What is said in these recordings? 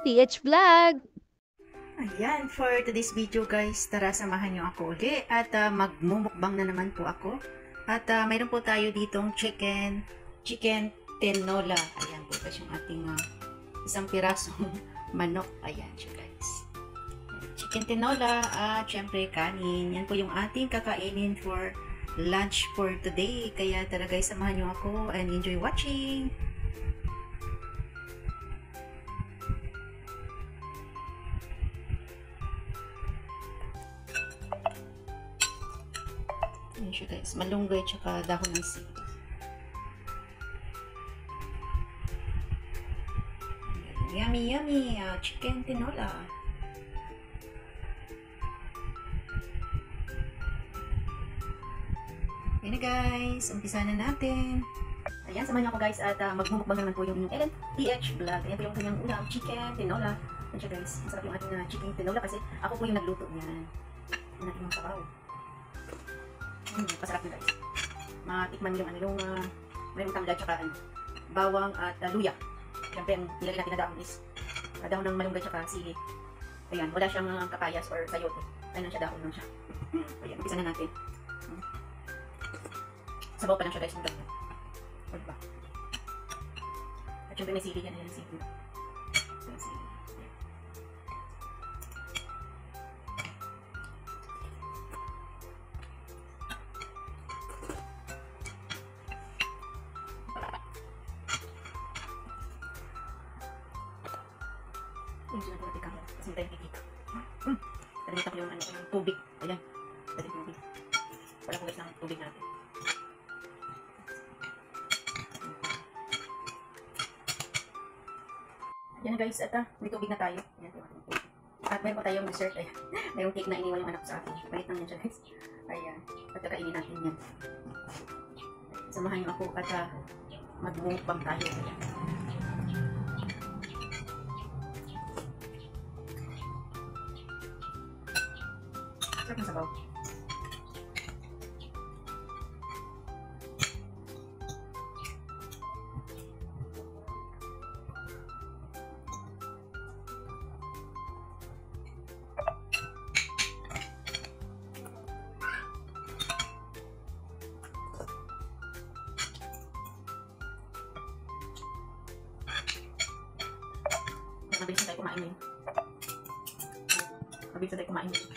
PH Vlog! Ayan, for today's video guys, tara samahan nyo ako ulit at magmumukbang na naman po ako. At mayroon po tayo ditong chicken tinola. Ayan po guys yung ating isang pirasong manok. Ayan siya guys. Chicken tinola at syempre kanin. Yan po yung ating kakainin for lunch for today. Kaya tara guys, samahan nyo ako and enjoy watching! Ayan siya guys, malunggay tsaka dahon ng sili. Yummy yummy chicken tinola. Ayan na guys, umpisa na natin. Ayan, samahan niyo ako guys at magmumukbang naman po yung Ellen PH Vlog. Ayan po yung kanyang ulam, chicken tinola. Ayan siya guys, masarap yung ating chicken tinola kasi ako po yung nagluto niyan. Ayan natin yung sabaw. Pasarap na guys. Matikman yung yung mayroong tamla tsaka bawang at luya. Siyempre ang nilagay natin na dahon is dahon ng malunggay tsaka sili. Ayan, wala siyang kapayas or sayote. Ayan siya, dahon lang siya. Ayan, umpisa na natin. Sabaw pa lang siya guys. O diba? At siyempre may sili yan. Ayan, sili. Ayan, sili. Yung sinabi natin kamo, kasi tayo kikita. Nalimutan ko yung tubig. Ayan, pwede tubig. Wala ko guys ng tubig natin. Ayan na guys, at may tubig na tayo. Ayan po ating tubig. At meron pa tayong dessert. Ayan, mayroong cake na iniwan yung anak ko sa akin. Palit lang yan siya guys. Ayan, at kakainin natin yan. Samahan niyo ako at magmumukbang tayo. Ayan. Sarap ng sabaw. Mabilis na tayo kumain ngayon. Mabilis na tayo kumain ngayon.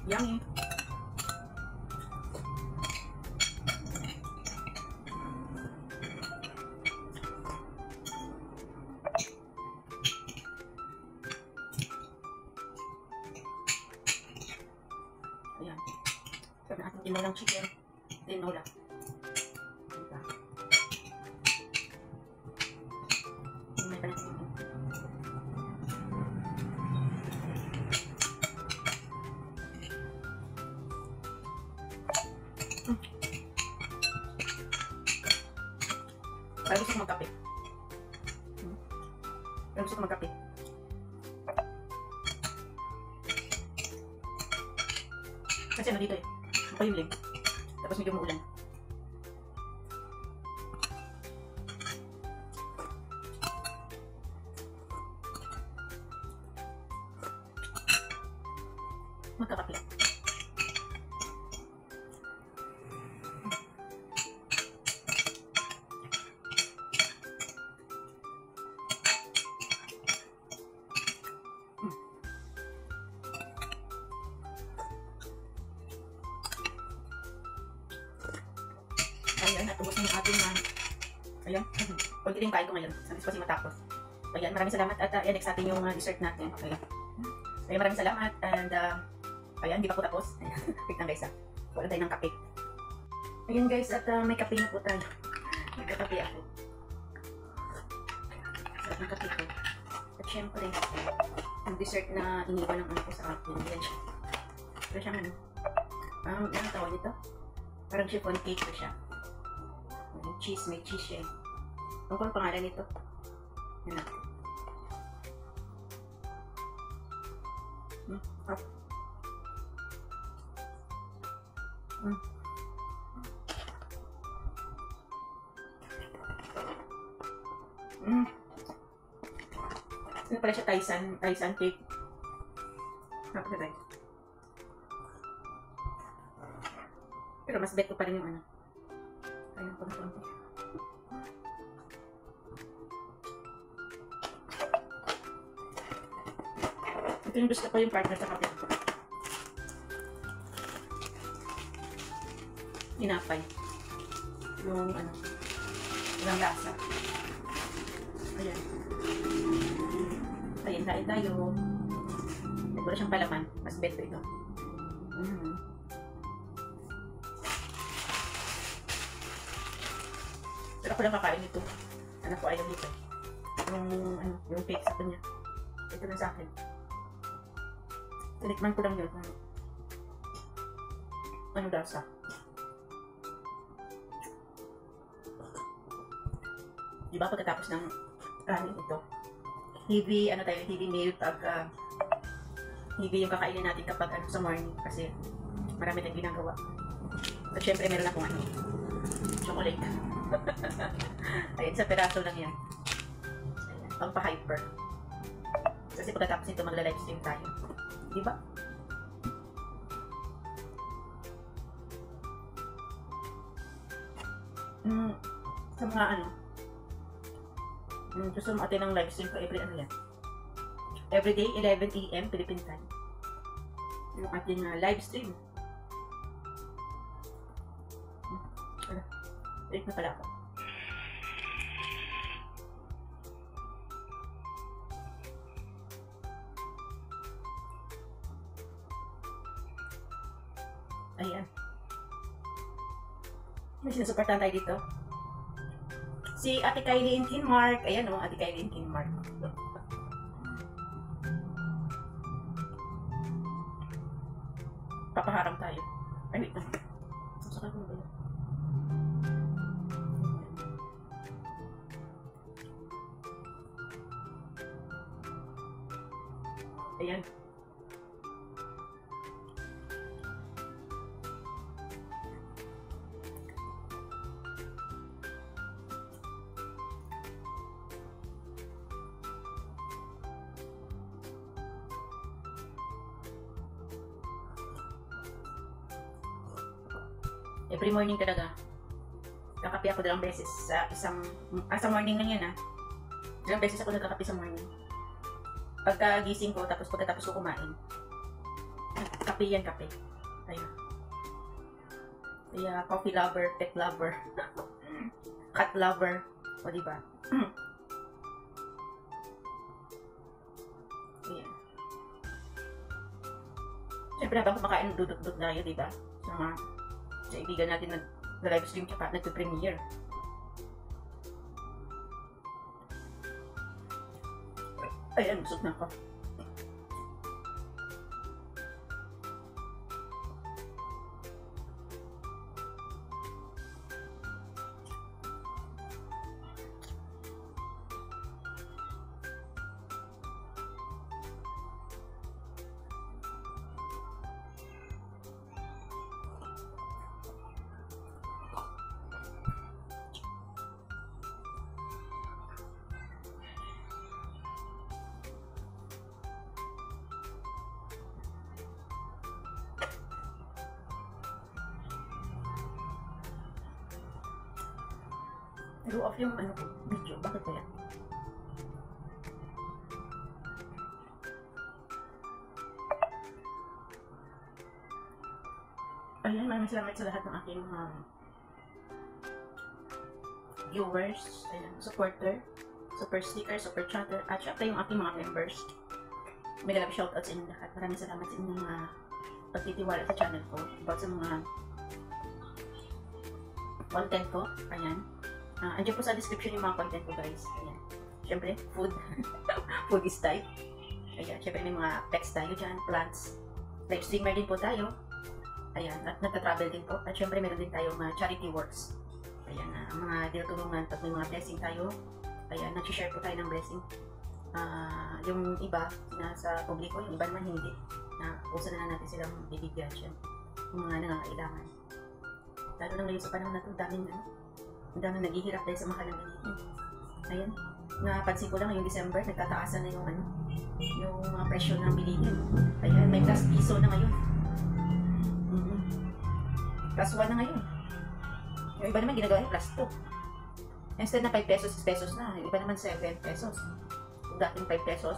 Yummy! Ayan. Sarap na ating tinolang chicken. Tinola. Diba? Tingnan pa natin yung parang gusto ko magkape. Parang gusto ko magkape. Kasi ano dito eh, mapayuling. Tapos medyo umuulan. Magkakape. Ubus na yung ating ayan. Kunti din kain ko ngayon. Sabi kasi matapos. Ayan, maraming salamat. At ayan, next natin yung dessert natin. Okay. Ayan, maraming salamat. And ayan, di pa po tapos. Wait lang guys wala tayo ng kape. Ayan guys, at may kape na po tayo. Nagkakape ako. Sarap ng kape ko. At syempre, yung dessert na iniwan ng anak ko sa akin. Ayan siya. Pero siyang ano tawag dito? Parang chiffon cake ko siya. Cheese, may cheese siya. Ang kung pangalan nito. Yan natin. Ano pala siya? Tyson cake. Napakagay. Pero mas bet ko pa rin yung ano. Ayun ko na konti. Ito yung gusto ko yung partner sa kape. Tinapay. Yung ano. Ilang lasa. Ayan. Ayan, kain tayo. Wala siyang palaman. Mas bet ko ito. Pero ako lang kakain ito. Anak ko ayaw dito. Yung cake sa kanya. Ito lang sa akin. Tinikman ko lang yun. Ano lasa? Diba pagkatapos ng kanin ito? Heavy meal heavy yung kakainin natin kapag sa morning kasi marami tayong ginagawa. At syempre meron akong chocolate. Ayun, sa peraso lang yan. Ayan, pampa-hyper. Kasi pagkatapos nito magla-livestream tayo. Diba? Sa mga gusto mo atin ng livestream ko everyday 11 AM Philippine time. Yung ating livestream. Wait na pala ako. Ayan. May sinusuportahan tayo dito. Si Ate Kylie and Kinmark. Ayan o, Ate Kylie and Kinmark. Papaharang tayo. Ay, wait lang. Sasakay ko na ba yun? Ayan. Every morning talaga. Kakape ako 2 beses sa sa morning lang yan 2 beses ako nagkakape sa morning. Pagkagising ko, tapos pagkatapos ko kumain. Kape yan, kape. Ayun. Kaya coffee lover, pet lover, cat lover. O diba? Ayan. Siyempre habang kumakain, duduk-duk tayo, diba? Sa mga kaibigan natin nag-livestream tsaka nag-premiere. Ayan, busog na ako. Nag-off yung video. Bakit kaya? Ayan, maraming salamat sa lahat ng aking viewers, ayan, supporter, super sticker, super chatter, at syempre yung aking mga members. May love shoutout sa inyong lahat. Maraming salamat sa inyong mga pagtitiwala sa channel ko, about sa mga content ko. Ayan. Andiyan po sa description yung mga content ko, guys. Ayan. Syempre, food. Food is type. Ayan. Syempre, may mga pets tayo dyan, plants. Live streamer din po tayo. Ayan. At nagta-travel din po. At syempre, meron din tayong charity works. Ayan. Mga tinutulungan pag may mga blessing tayo. Ayan. Nag-share po tayo ng blessing. Yung iba na sa publiko, yung iba naman hindi. Usa na natin silang bibigyan siya. Yung mga nangangailangan. Lalo na ngayon sa panahon na ito, daming naghihirap dahil sa mahal ng bilihin. Ayan. Napansin ko lang ngayong December, nagtataasan na yung mga presyo ng bilihin. Ayan, may plus piso na ngayon. Plus 1 na ngayon. Yung iba naman ginagawa yung plus 2. Instead na 5 pesos, 6 pesos na. Yung iba naman 7 pesos. Kung dating 5 pesos,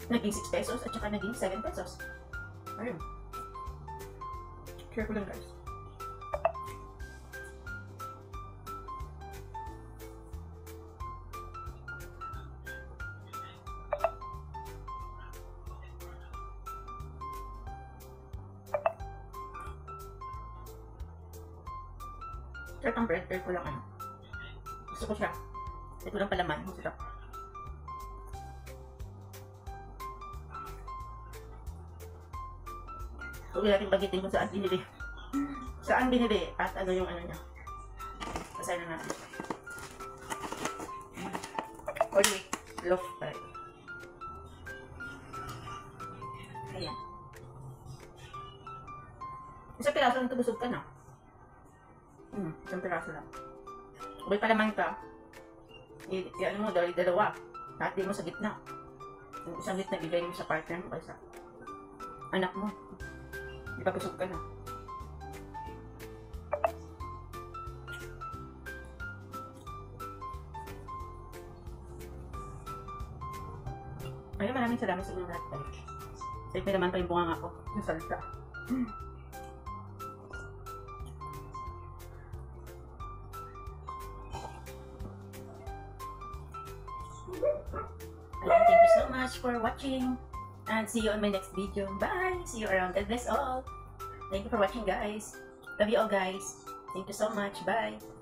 naging 6 pesos at saka naging 7 pesos. Ayun. Share ko lang, guys. Share ang bread, share ko lang ano. Gusto ko siya. Ito lang palaman. Gusto ko. Huwag natin bagitin kung saan binili. Saan binili at ano yung ano niya. Basahin na natin. Whole wheat loaf bread. Ayan. Isang piraso lang ito, busog ka na. Isang piraso lang. May palaman ka. Ano mo, dalawa. Kahit di mo sa gitna. Yung isang gitna, bigay mo sa partner mo kaysa anak mo. Di ba busog ka na? Ayun, maraming salamat sa inyong lahat. Kahit may naman pa yung bunganga ko. Yung salta. Thank you so much for watching. And see you on my next video. Bye! See you around. God bless all. Thank you for watching, guys. Love you all, guys. Thank you so much. Bye!